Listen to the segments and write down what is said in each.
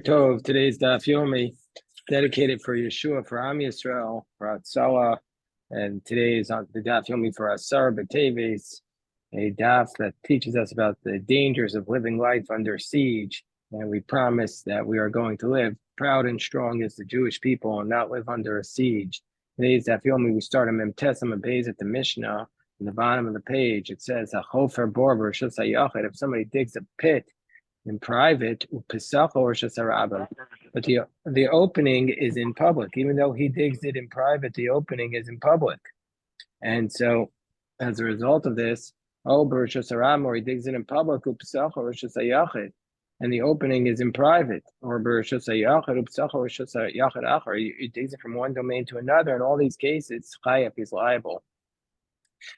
Tov. Today's Daf Yomi, dedicated for Yeshua, for Am Yisrael, for Atzalah, and today is on the Daf Yomi for Asar B'Teves, a Daf that teaches us about the dangers of living life under siege, and we promise that we are going to live proud and strong as the Jewish people and not live under a siege. Today's Daf Yomi, we start in Memtes Amabez at the Mishnah. In the bottom of the page, it says, "Achofer borber shasayachid." If somebody digs a pit in private, but the opening is in public. Even though he digs it in private, the opening is in public. And so, as a result of this, or he digs it in public, and the opening is in private, or he digs it from one domain to another. In all these cases, Chayef is liable.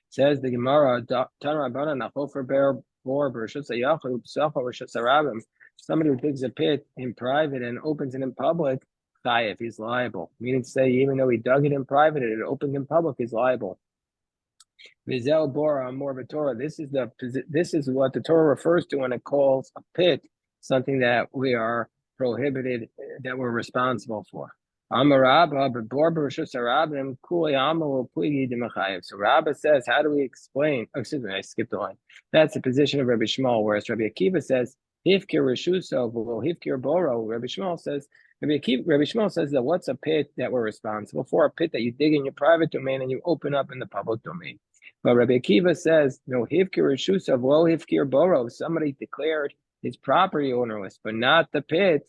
Says the Gemara, somebody who digs a pit in private and opens it in public, Chayef, he's liable. Meaning to say, even though he dug it in private and it opened in public, he's liable. Vizel Bora more of a Torah. This is what the Torah refers to when it calls a pit something that we are prohibited, that we're responsible for. So Rabba says, how do we explain? Oh, excuse me, I skipped a line. That's the position of Rabbi Shmuel, whereas Rabbi Akiva says, Hifkir Rishuso, Hifkir Boro. Rabbi Shmuel says that what's a pit that we're responsible for? A pit that you dig in your private domain and you open up in the public domain. But Rabbi Akiva says, no, Hifkir Rishuso, Hifkir Boro. Somebody declared his property ownerless, but not the pit.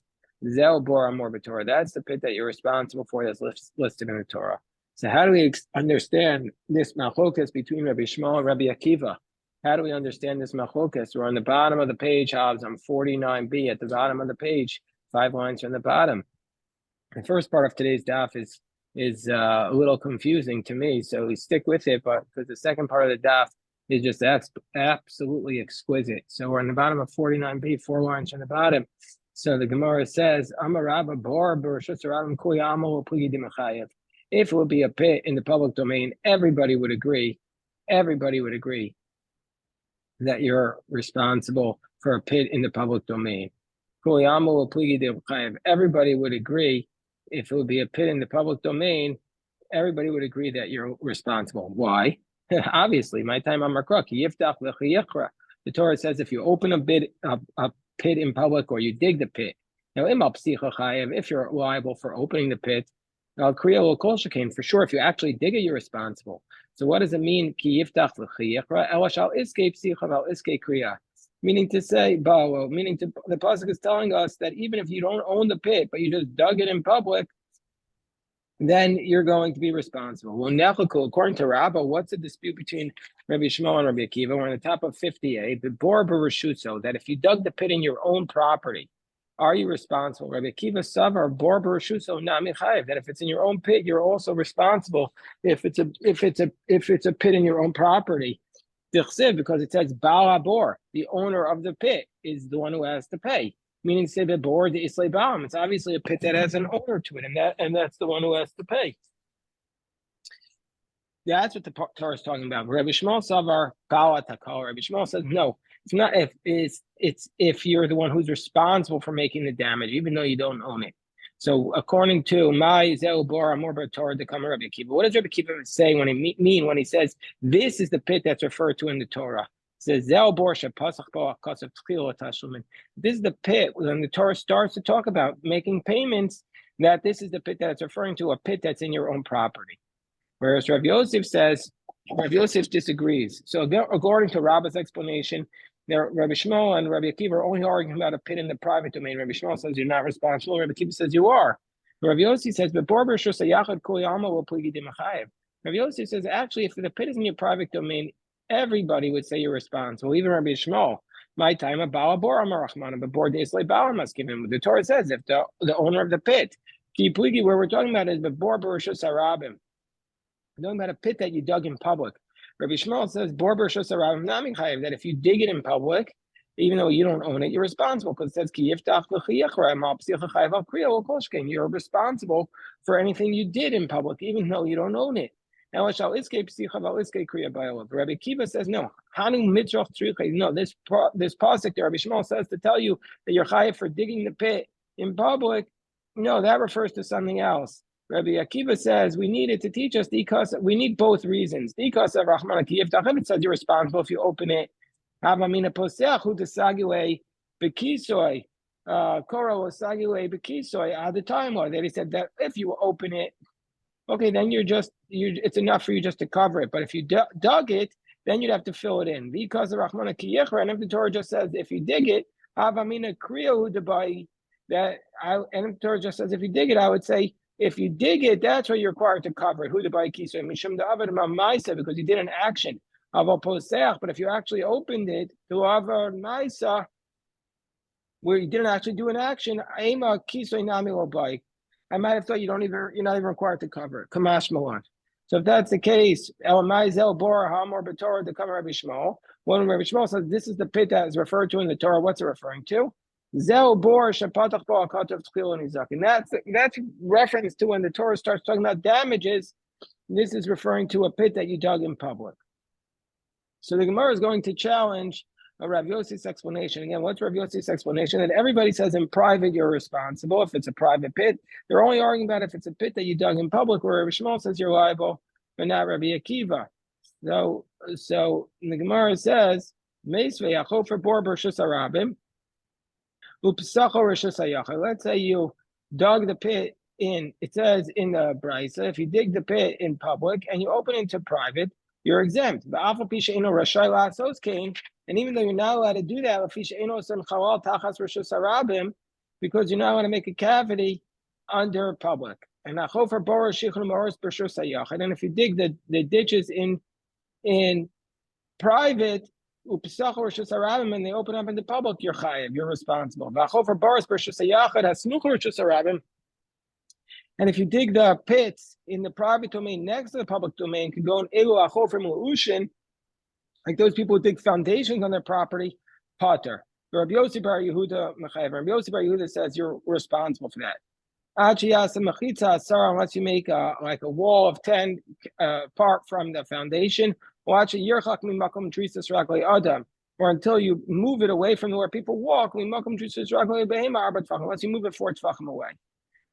Zel Bora Morba Torah. That's the pit that you're responsible for that's listed in the Torah. So how do we understand this machlokas between Rabbi Shmuel and Rabbi Akiva? How do we understand this machlokas? We're on the bottom of the page, Hobbs, on 49b, at the bottom of the page, 5 lines from the bottom. The first part of today's daf is a little confusing to me, so we stick with it, but because the second part of the daf is just absolutely exquisite. So we're on the bottom of 49b, 4 lines from the bottom. So the Gemara says, if it would be a pit in the public domain, everybody would agree that you're responsible for a pit in the public domain. Everybody would agree, if it would be a pit in the public domain, everybody would agree that you're responsible. Why? Obviously, my time on Makruk, the Torah says if you open a pit in public or you dig the pit. Now, if you're liable for opening the pit, for sure, if you actually dig it, you're responsible. So what does it mean? Meaning to say, the pasuk is telling us that even if you don't own the pit, but you just dug it in public, then you're going to be responsible. Well, according to Rabbah, what's the dispute between Rabbi Shmuel and Rabbi Akiva? We're on the top of 58. The bor b'reshutzo, that if you dug the pit in your own property, are you responsible? Rabbi Akiva savar bor b'reshutzo nami chayev, that if it's in your own pit, you're also responsible. If it's a pit in your own property, because it says Bava Kamma, the owner of the pit is the one who has to pay. Meaning, say the board the Islay Baum. It's obviously a pit that has an owner to it, and that's the one who has to pay. That's what the Torah is talking about. Rabbi Shmuel Savar Kala Takal. Rabbi Shmuel says no. It's not if you're the one who's responsible for making the damage, even though you don't own it. So according to my Zeu Bora Morba Torah to come Rabbi Akiva, what does Rabbi Akiva say when he says this is the pit that's referred to in the Torah? Says this is the pit when the Torah starts to talk about making payments, that this is the pit that it's referring to, a pit that's in your own property. Whereas Rav Yosef disagrees. So according to Rabbah's explanation, Rabbi Shmuel and Rabbi Akiva are only arguing about a pit in the private domain. Rabbi Shmuel says you're not responsible. Rabbi Akiva says you are. Rabbi Yosef says, Rabbi Yosef says, actually, if the pit is in your private domain, everybody would say you're responsible, even Rabbi Shmuel. My time, a Bala Bora Marachman, but Bor Desley Bala must give him. The Torah says if the owner of the pit, where we're talking about is the Bor Bereshus Harabim. We're talking about a pit that you dug in public. Rabbi Shmuel says Bor Bereshus Harabim Nami Chayev, that if you dig it in public, even though you don't own it, you're responsible, because it says Ki Yiftach L'Chiyachra Ma'Psiach Chayev Al Kriya L'Koshken. You're responsible for anything you did in public, even though you don't own it. Rabbi Akiva says no. No, this pasuk there, Rabbi Shmuel says to tell you that you're chayav for digging the pit in public, no, that refers to something else. Rabbi Akiva says we need it to teach us because we need both reasons. Because of Rahman Akiv, it says you're responsible if you open it. Havamina poseach hu desagile bekisoy, koro osagile bekisoy at the time, or that he said that if you open it, okay, then it's enough for you just to cover it. But if you dug it, then you'd have to fill it in. Because of Rahman Akiyecher, and if the Torah just says if you dig it, havamina kriya debai. That and the Torah just says if you dig it, I would say if you dig it, that's what you're required to cover it. Hu debai kisoy mishum da'avad ma'maisa, because you did an action. But if you actually opened it to Avar Maisa, where you didn't actually do an action, I might have thought you're not even required to cover it. Kamash Malan. So if that's the case, El Maizel Bor Hamor B'Torah to cover Rabbi Shmuel. When Rabbi Shmuel says this is the pit that is referred to in the Torah, what's it referring to? Zel Bor Shapatach Bo Akatav Tchil Nizak. And that's reference to when the Torah starts talking about damages. This is referring to a pit that you dug in public. So the Gemara is going to challenge Rav Yossi's explanation. Again, what's Rav Yossi's explanation? That everybody says in private you're responsible if it's a private pit. They're only arguing about if it's a pit that you dug in public, where Rabbi Shmuel says you're liable, but not Rabbi Akiva. So the Gemara says, let's say you dug the pit in, it says in the Brisa, if you dig the pit in public and you open it into private, you're exempt. And even though you're not allowed to do that, because you're not allowed to make a cavity under public. And if you dig the ditches in private, and they open up in the public, you're chayiv, you're responsible. And if you dig the pits in the private domain next to the public domain, could go in elu achofer mu'ushin, like those people who dig foundations on their property, pater. Rabbi Yossi bar Yehuda mechayev. Rabbi Yossi bar Yehuda says you're responsible for that. Unless you make like a wall of 10 apart from the foundation, or until you move it away from where people walk, unless you move it 4 tefachim away.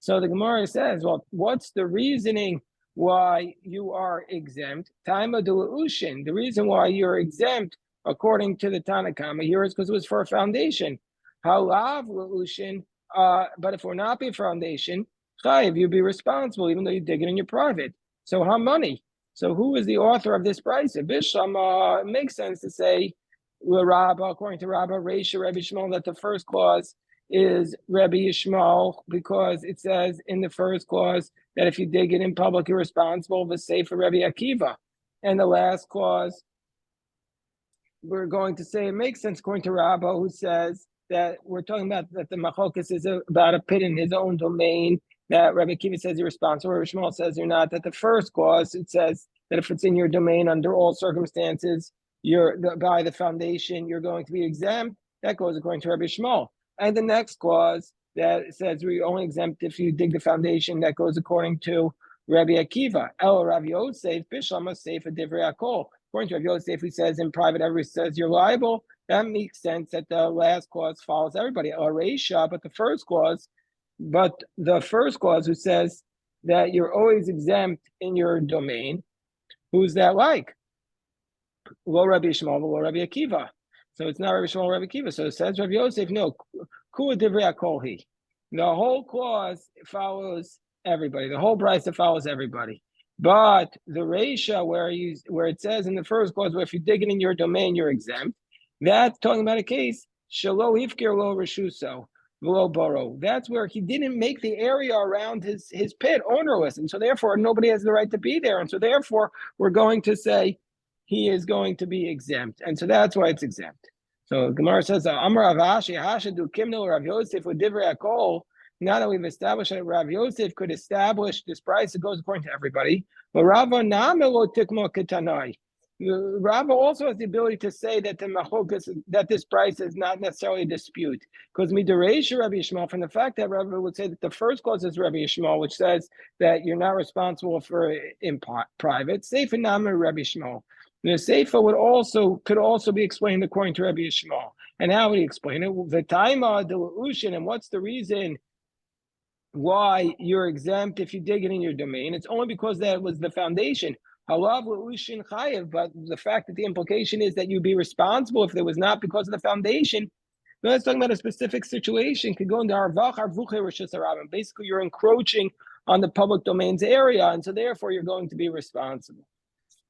So the Gemara says, well, what's the reasoning why you are exempt? Taima d'ushin. The reason why you're exempt, according to the Tana Kamma here, is because it was for a foundation. Halav l'ushin. But if it were not be a foundation, chayiv, you'd be responsible, even though you dig it in your private. So how money? So who is the author of this price? It makes sense to say, according to Rabba, Reisha, Rabbi Shmuel, that the first clause is Rabbi Yishmael, because it says in the first clause that if you dig it in public, you're responsible. The Sefer Rabbi Akiva. And the last clause, we're going to say it makes sense according to Rabba, who says that we're talking about that the Machokas is about a pit in his own domain, that Rabbi Akiva says you're responsible, Rabbi Shmuel says you're not, that the first clause, it says that if it's in your domain under all circumstances, by the foundation, you're going to be exempt. That goes according to Rabbi Shmuel. And the next clause that says we only exempt if you dig the foundation, that goes according to Rabbi Akiva. El Rabbi Yosef, Bishlama Sefer Divrei Akol. According to Rabbi Yosef, he says in private, everybody says you're liable. That makes sense that the last clause follows everybody. El Reisha, but the first clause who says that you're always exempt in your domain, who's that like? Lo Rabbi Shmuel, lo Rabbi Akiva. So it's not Rabbi Shmuel, Rabbi Akiva. So it says Rabbi Yosef, no, Kua Divrei Akolhi. The whole clause follows everybody. The whole brisa follows everybody. But the Reisha, where it says in the first clause, where if you dig it in your domain, you're exempt, that's talking about a case, Shalo Hifkir Lo Reshuso, Lo Boro. That's where he didn't make the area around his pit ownerless. And so therefore, nobody has the right to be there. And so therefore, we're going to say, he is going to be exempt. And so that's why it's exempt. So Gemara says, Amar Avashi, Hashadu Kimno Rav Yosef with Divrei Akol. Now that we've established that Rav Yosef could establish this price, it goes according to everybody. But Rava Namelo Tikmo Ketanai. Rava also has the ability to say that that this price is not necessarily a dispute. Because Midareisha Rabbi Yishmael, from the fact that Rava would say that the first clause is Rabbi Yishmael, which says that you're not responsible for in private. Sefer Nama Rabbi Yishmael. The Sefer could also be explained according to Rabbi Yishmael. And how would he explain it? The Taima de Ushin, and what's the reason why you're exempt if you dig it in your domain. It's only because that was the foundation. Halav l'ushin chayev, but the fact that the implication is that you'd be responsible if it was not because of the foundation. No, that's talking about a specific situation. Could go into arvach arvuche rishus harabim. Basically, you're encroaching on the public domain's area, and so therefore you're going to be responsible.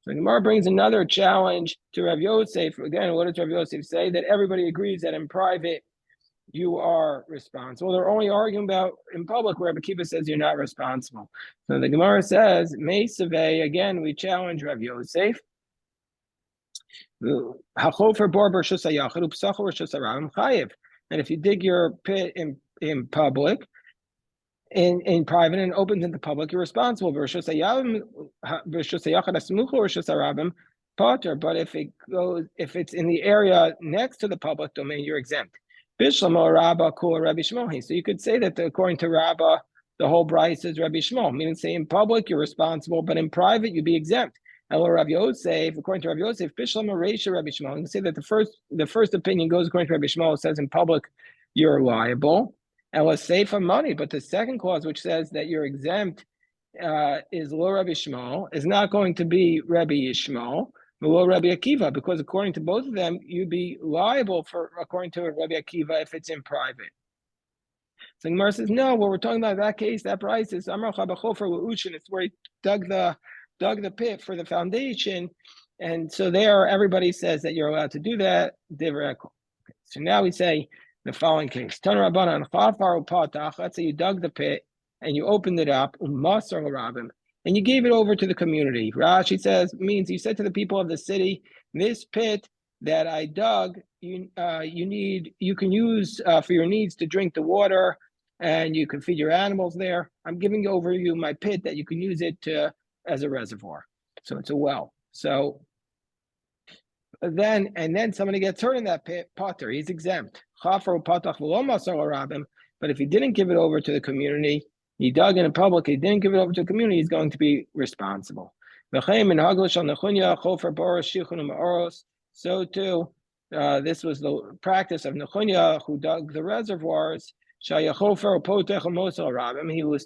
So Gemara brings another challenge to Rav Yosef. Again, what does Rav Yosef say? That everybody agrees that in private you are responsible. They're only arguing about in public where Rabbi Kiva says you're not responsible. So the Gemara says, Meisaveh, again, we challenge Rav Yosef. And if you dig your pit in public, in private and opens into public, you're responsible. But if it's in the area next to the public domain, you're exempt. So you could say that according to Rabbah, the whole Bryce is Rabbi Shmuel, meaning say in public you're responsible, but in private you'd be exempt. And Rav Yosef, according to Rav Yosef, Bishlam Aresha Rabbi Shmuel, you can say that the first opinion goes according to Rabbi Shmuel, says in public you're liable. And was safe for money, but the second clause, which says that you're exempt, is Lo Rabbi Shmuel, is not going to be Rabbi Yishmael, Lo Rabbi Akiva, because according to both of them, you'd be liable for according to Rabbi Akiva if it's in private. So Gemara says, no, what we're talking about in that case, that price is Amar Chabachofer Ushin. It's where he dug the pit for the foundation, and so there everybody says that you're allowed to do that. So now we say the following case. Let's say you dug the pit and you opened it up, and you gave it over to the community. Rashi says, means you said to the people of the city, this pit that I dug, you can use for your needs to drink the water, and you can feed your animals there. I'm giving over you my pit that you can use it as a reservoir. So it's a well. So then somebody gets hurt in that pit, potter, he's exempt. But if he didn't give it over to the community, he dug in public, he didn't give it over to the community, he's going to be responsible. So too, this was the practice of Nechunya, who dug the reservoirs. He was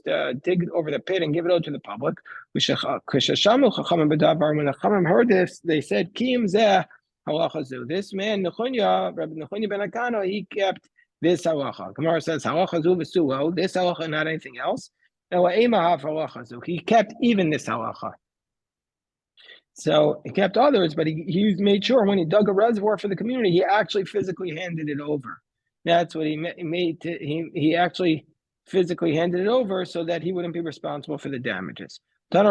to dig over the pit and give it out to the public. When the Chachamim heard this, they said, this man, Nechunya, Rabbi Nechunya ben Akano, he kept this halacha. Gemara says, halacha this halacha, not anything else. He kept even this halacha. So he kept others, but he made sure when he dug a reservoir for the community, he actually physically handed it over. That's what he made. He actually physically handed it over so that he wouldn't be responsible for the damages. And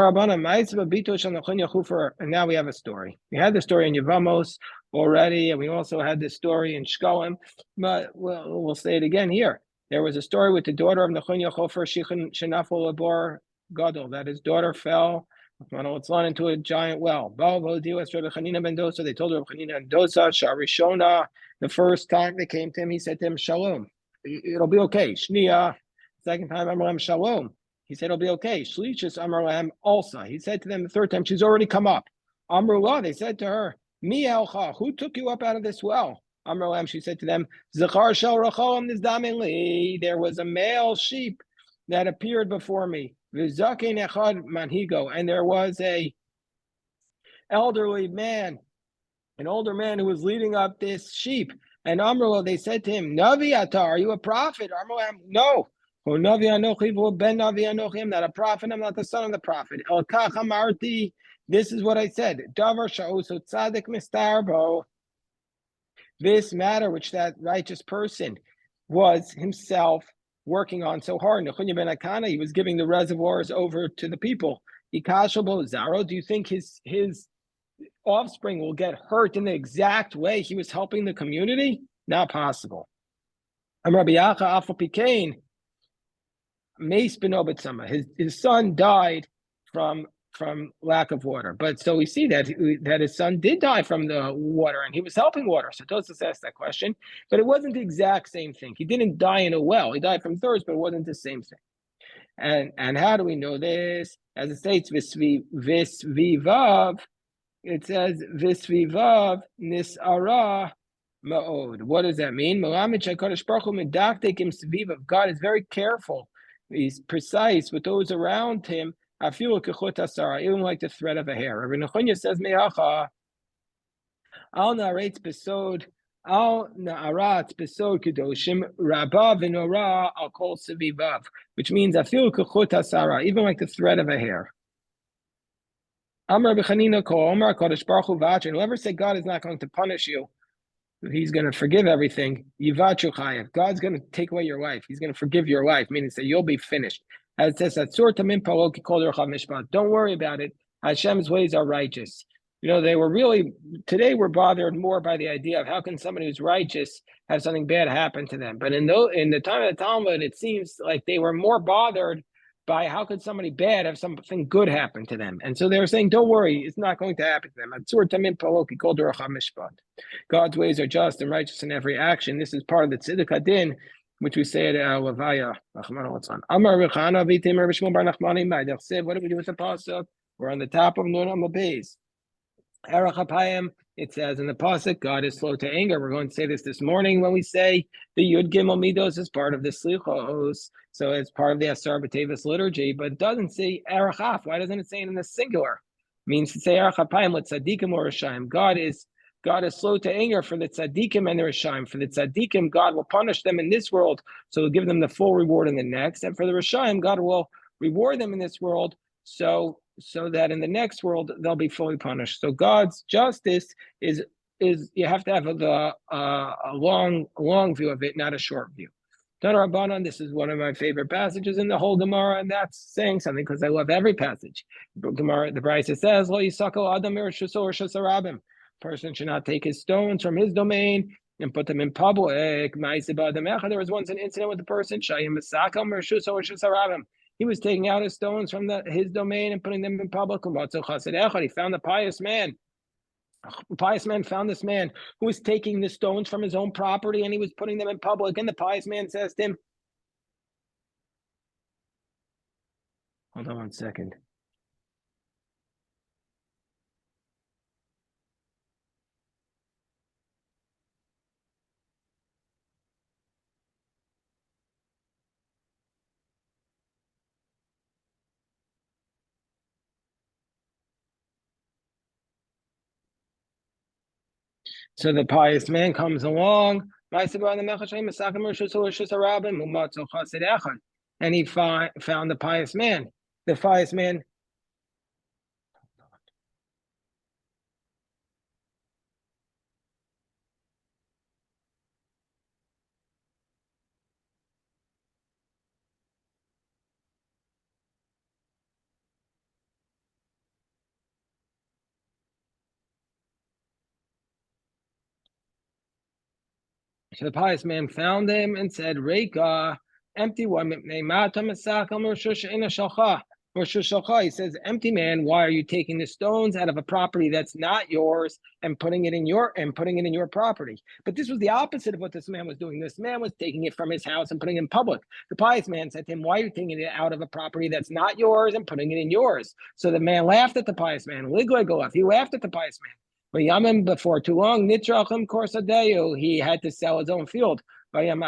now we have a story. We had the story in Yevamos already, and we also had this story in Shkolim, but we'll say it again here. There was a story with the daughter of Nechunya Chofer Shenafol Labor Gadol, that his daughter fell into a giant well. They told Rabbi Chanina ben Dosa, Sharishona, the first time they came to him, he said to him, Shalom, it'll be okay. Shnia, second time, Amram Shalom. He said, it'll be okay. Shlishis Amralam also. He said to them the third time, she's already come up. Amrullah, they said to her, Mi elcha, who took you up out of this well? Amralam, she said to them, Zachar shel rachalam nizdameli. There was a male sheep that appeared before me. V'zakein echad manhigo. And there was a elderly man, an older man who was leading up this sheep. And Amrullah, they said to him, Navi ata, are you a prophet? Amralam, no. I'm not a prophet, I'm not the son of the prophet. This is what I said. This matter which that righteous person was himself working on so hard. Nechunya ben Akana, he was giving the reservoirs over to the people. Do you think his offspring will get hurt in the exact way he was helping the community? Not possible. His son died from lack of water, but so we see that his son did die from the water, and he was helping water. So Tosfos asked that question, but it wasn't the exact same thing. He didn't die in a well; he died from thirst, but it wasn't the same thing. And how do we know this? As it states, visvivav, it says visvivav nisara ma'od. What does that mean? God is very careful He's precise with those around him. Even like the thread of a hair. Rabbi Nechunya says, "Me'acha al naaretz besod al naarat besod kedoshim rabba v'nora al kol sevivav," which means afilu kechut hasara, even like the thread of a hair. Amar b'chanina kol Amar Kodesh Baruch Hu v'achin. Whoever said God is not going to punish you, He's going to forgive everything. Yivachu chayev. God's going to take away your life. He's going to forgive your life, meaning that you'll be finished. As it says, don't worry about it. Hashem's ways are righteous. They were really, today we're bothered more by the idea of how can somebody who's righteous have something bad happen to them. But in the time of the Talmud, it seems like they were more bothered by how could somebody bad have something good happen to them. And so they were saying, don't worry, it's not going to happen to them. God's ways are just and righteous in every action. This is part of the Tziduk Hadin, which we say at Lavaya. What do we do with the pasuk? We're on the top of Nun Amabez. It says in the pasuk, God is slow to anger. We're going to say this morning when we say the Yud Gimel Midos is part of the Slichos, so it's part of the Asar B'Tevis liturgy, but it doesn't say Erachaf. Why doesn't it say it in the singular? It means to say Erachapayim let tzaddikim or Rishayim. God is slow to anger for the tzaddikim and the Rishayim. For the tzaddikim, God will punish them in this world, so He'll give them the full reward in the next. And for the Rishayim, God will reward them in this world, so that in the next world they'll be fully punished. So God's justice is you have to have a long view of it, not a short view. Tana Rabbanan, this is one of my favorite passages in the whole Gemara, and that's saying something because I love every passage. Gemara, the Brisa says, "Lo yisakol adam mirshusarabim." Person should not take his stones from his domain and put them in public. There was once an incident with the person, he was taking out his stones from his domain and putting them in public. He found a pious man. The pious man found this man who was taking the stones from his own property and he was putting them in public. And the pious man says to him, hold on one second. So the pious man comes along, and he found the pious man. The pious man. So the pious man found him and said, Reika, empty one. He says, empty man, why are you taking the stones out of a property that's not yours and putting it in your property? But this was the opposite of what this man was doing. This man was taking it from his house and putting it in public. The pious man said to him, why are you taking it out of a property that's not yours and putting it in yours? So the man laughed at the pious man. He laughed at the pious man. But Yamim, before too long, Nitrachim Korsadeu, he had to sell his own field. And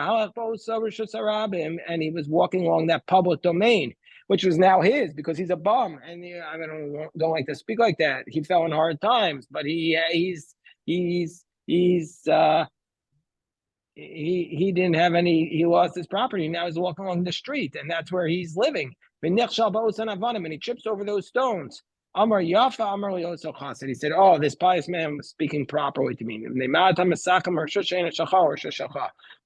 he was walking along that public domain, which was now his because he's a bum. And I don't like to speak like that. He fell in hard times, but he didn't have any. He lost his property. Now he's walking along the street, and that's where he's living. And he trips over those stones. Amar Yafa, Amar Yoso Chassid. He said, "Oh, this pious man was speaking properly to me.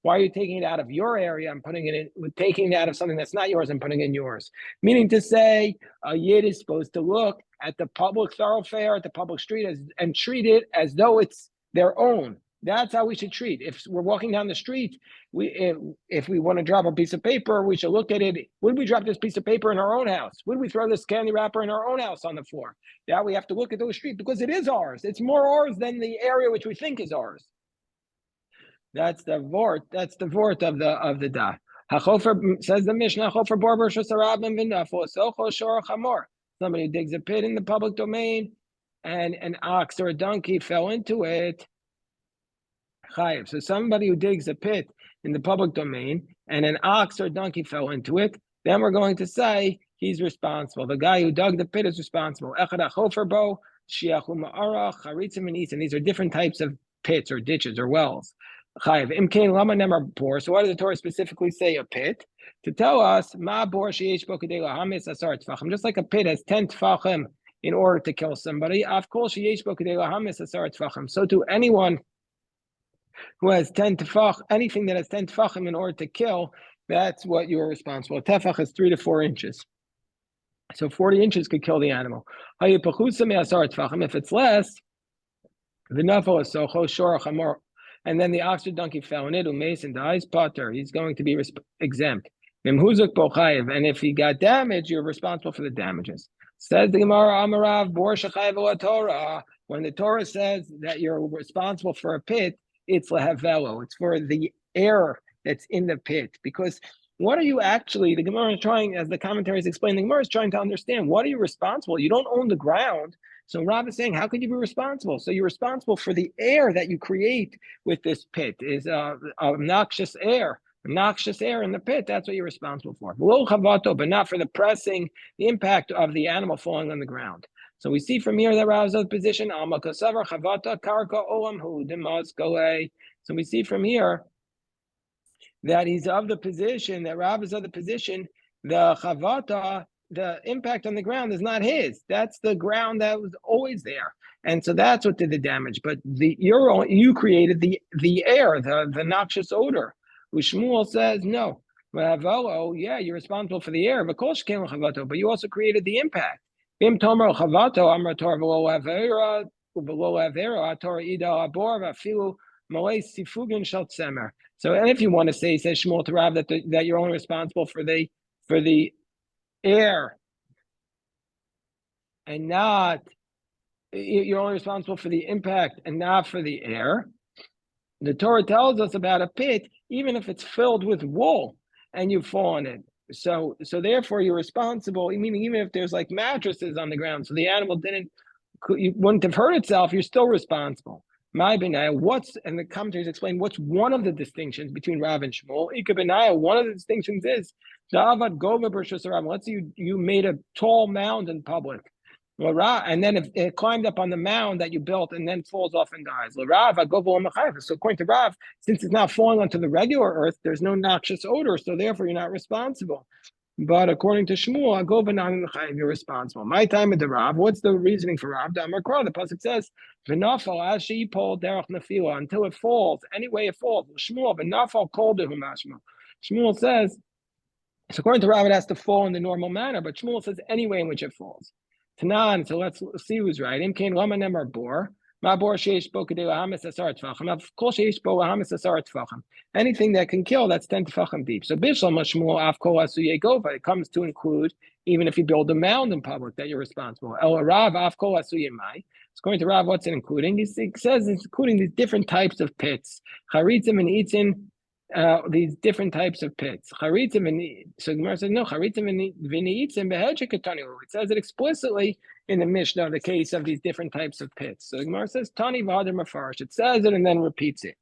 Why are you taking it out of your area and putting it in? Taking it out of something that's not yours and putting it in yours? Meaning to say, a yid is supposed to look at the public thoroughfare, at the public street, and treat it as though it's their own. That's how we should treat. If we're walking down the street, if we want to drop a piece of paper, we should look at it. Would we drop this piece of paper in our own house? Would we throw this candy wrapper in our own house on the floor? Now we have to look at those streets because it is ours. It's more ours than the area which we think is ours. That's the vort. That's the vort of the da. Hachofer says the Mishnah. Hachofer barber shasarabim v'nafo socho shor chamor. Somebody digs a pit in the public domain, and an ox or a donkey fell into it. So somebody who digs a pit in the public domain and an ox or donkey fell into it, then we're going to say he's responsible. The guy who dug the pit is responsible. These are different types of pits or ditches or wells. So why does the Torah specifically say a pit? To tell us, just like a pit has 10 tfachim in order to kill somebody, so to anyone who has 10 tefach, anything that has 10 tefachim in order to kill, that's what you are responsible. A tefach is 3 to 4 inches. So 40 inches could kill the animal. If it's less, the nafal is socho, shorach hamor, and then the ox or donkey fell in it, umes and dies, potter, he's going to be exempt. And if he got damaged, you're responsible for the damages. Says the Gemara, Amarav, Bor Shechayv Torah. When the Torah says that you're responsible for a pit, it's lehavelo. It's for the air that's in the pit. Because what are you actually, the Gemara is trying, as the commentaries explain, the Gemara is trying to understand, what are you responsible? You don't own the ground. So Rav is saying, how could you be responsible? So you're responsible for the air that you create with this pit, is obnoxious air in the pit. That's what you're responsible for. But not for the pressing, the impact of the animal falling on the ground. So we see from here that Rav's position, so we see from here that he's of the position, that Rav is of the position, the chavata, the impact on the ground is not his. That's the ground that was always there. And so that's what did the damage. But you created the air, the noxious odor. Shmuel says, no. Yeah, you're responsible for the air, but you also created the impact. So, and if you want to say, says Shmuel to Rav, that you're only responsible for the air, and not, you're only responsible for the impact and not for the air. The Torah tells us about a pit, even if it's filled with wool and you fall in it. So therefore you're responsible, meaning even if there's like mattresses on the ground, so the animal wouldn't have hurt itself, you're still responsible. And the commentaries explain what's one of the distinctions between Rav and Shmuel. One of the distinctions is, let's say you made a tall mound in public. And then if it climbed up on the mound that you built and then falls off and dies. So according to Rav, since it's not falling onto the regular earth, there's no noxious odor, so therefore you're not responsible. But according to Shmuel, you're responsible. My time at the Rav, what's the reasoning for Rav? The pasuk says, until it falls, any way it falls. Shmuel says, so according to Rav, it has to fall in the normal manner, but Shmuel says any way in which it falls. Tanan, so let's see who's right. Anything that can kill, that's 10 tefachim deep. So it comes to include even if you build a mound in public that you're responsible. According to Rav, what's it including? He says it's including these different types of pits. Charitzim and Eitzim, these different types of pits. So Gemara says, no, it says it explicitly in the Mishnah, the case of these different types of pits. So Gemara says, Tani v'hader mafarish. It says it and then repeats it.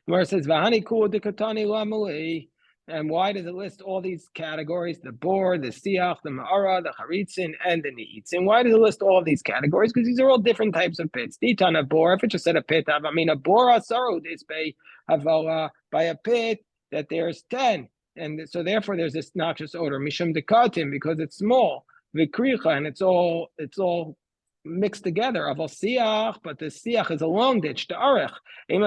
Gemara says, V'hani kul dekatani lamali. And why does it list all these categories? The bor, the siach, the ma'ara, the charitzin, and the ni'itzin. Why does it list all of these categories? Because these are all different types of pits. Ditan a bor, if it just said a pit, I mean a bor asaru dispay havola, by a pit that there's 10. And so therefore there's this noxious odor. Mishum dekatim, because it's small. Vikricha, and it's all mixed together. Aval siach, but the siach is a long ditch. The arech. I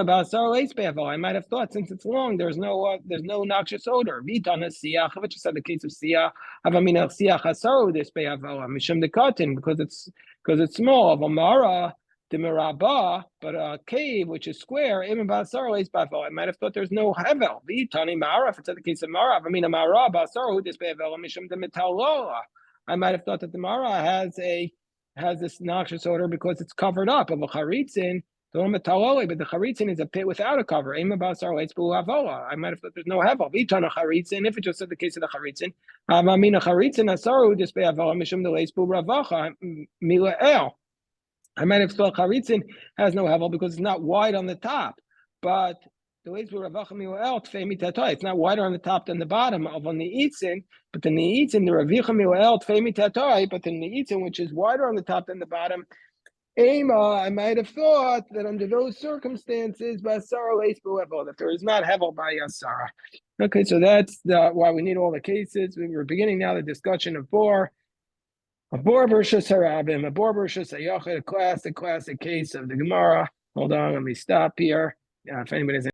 might have thought since it's long, there's no noxious odor. Vitan siach. If it just said the case of siach, avamina siach hasaru this be'avola mishum dekatin, because it's small. Avamara demiraba, but a cave which is square. I might have thought there's no hevel. Vitani mara. If it's the case of mara, avamina mara basaru this be'avola mishum demitalola. I might have thought that the mara has this noxious odor because it's covered up of a charitzin, but the charitzin is a pit without a cover. I might have thought there's no hevel. Vitan a charitzin, if it just said the case of the charitzin, I might have thought charitzin has no hevel because it's not wide on the top, but It's not wider on the top than the bottom of on the Eitzin, but then the Eitzin, the Ravicha Milael Tfemi Tatoi, but then the Eitzin, which is wider on the top than the bottom, I might have thought that under those circumstances, that there is not Hevel by Yasara. Okay, so that's why we need all the cases. We're beginning now the discussion of Bor. A Bor versus Harabim, a Bor versus a Yochid, a classic case of the Gemara. Hold on, let me stop here. If anybody has